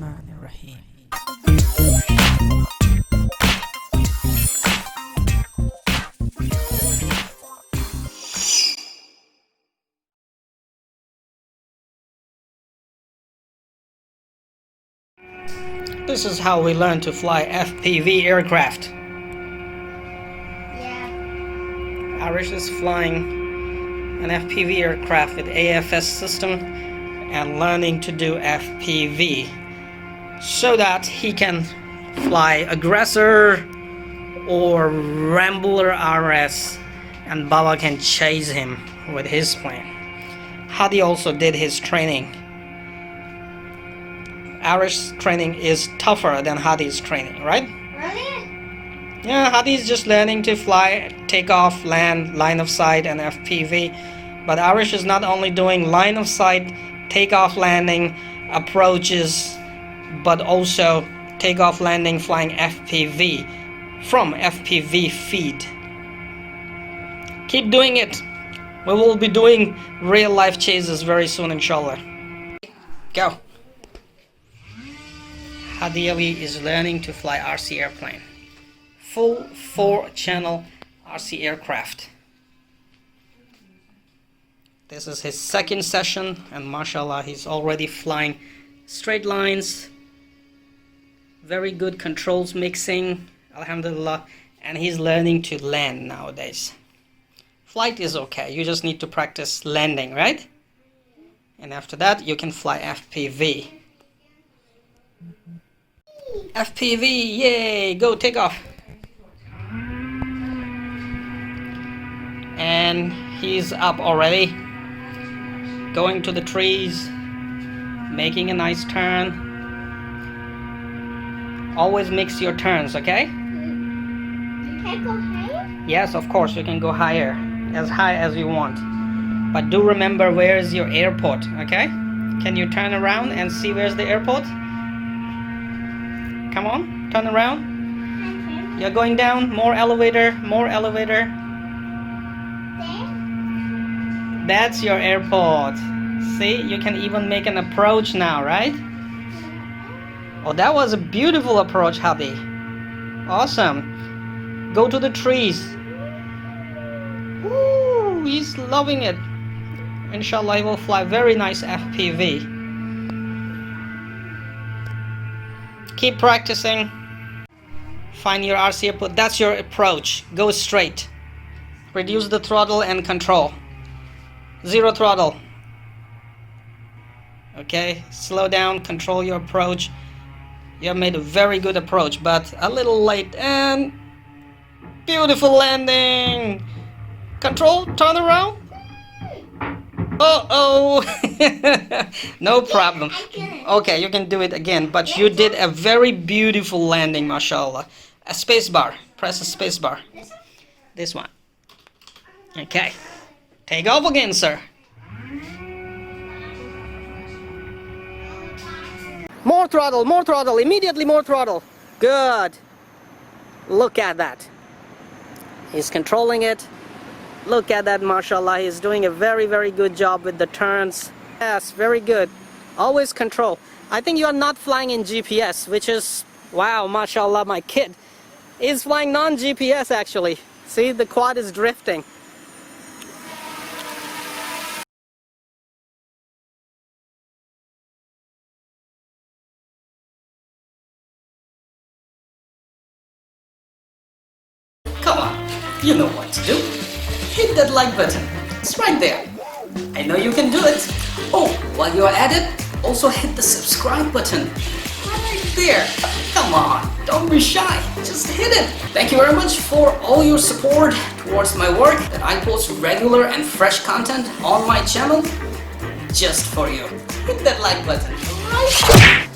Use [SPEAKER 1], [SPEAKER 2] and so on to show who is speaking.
[SPEAKER 1] Bismillahirrahmanirrahim. This is how we learn to fly FPV aircraft.
[SPEAKER 2] Yeah.
[SPEAKER 1] Arish is flying an FPV aircraft with AFS system and learning to do FPV so that he can fly aggressor or Rambler RS and Baba can chase him with his plane. Hadi also did his training. Arish's training is tougher than Hadi's training, right?
[SPEAKER 2] Really?
[SPEAKER 1] Yeah, Hadi's just learning to fly, take off, land, line of sight, and FPV. But Arish is not only doing line of sight, takeoff, landing, approaches, but also takeoff, landing, flying FPV from FPV feed. Keep doing it. We will be doing real life chases very soon, inshallah. Go. Hadi Ali is learning to fly RC airplane. Full 4-channel RC aircraft. This is his second session and mashallah he's already flying straight lines. Very good controls mixing, alhamdulillah, and he's learning to land nowadays. Flight is okay, you just need to practice landing, right? And after that you can fly FPV. FPV, yay, go take off. And he's up already, going to the trees, making a nice turn. Always mix your turns, okay?
[SPEAKER 2] You can't go higher?
[SPEAKER 1] Yes, of course, you can go higher, as high as you want. But do remember where is your airport, okay? Can you turn around and see where's the airport? Come on, turn around. You're going down, more elevator, more elevator.
[SPEAKER 2] There?
[SPEAKER 1] That's your airport. See, you can even make an approach now, right? Oh, that was a beautiful approach, Hadi. Awesome. Go to the trees. Woo, he's loving it. Inshallah, he will fly very nice FPV. Keep practicing. Find your RC airport. That's your approach. Go straight. Reduce the throttle and control. Zero throttle. Okay, slow down, control your approach. You have made a very good approach, but a little late. And beautiful landing. Control, turn around. Uh-oh. No problem. Okay, you can do it again, but you did a very beautiful landing, mashallah. A space bar. Press a space bar. This one. Okay. Take off again, sir. More throttle, immediately more throttle. Good. Look at that. He's controlling it. Look at that, mashallah. He's doing a very, very good job with the turns. Yes, very good. Always control. I think you are not flying in GPS, which is, wow, mashallah, my kid is flying non-GPS actually. See, the quad is drifting. Come on, you know what to do. Hit that like button. It's right there. I know you can do it. Oh, while you're at it, also hit the subscribe button. Right there. Come on, don't be shy. Just hit it. Thank you very much for all your support towards my work that I post regular and fresh content on my channel just for you. Hit that like button right there.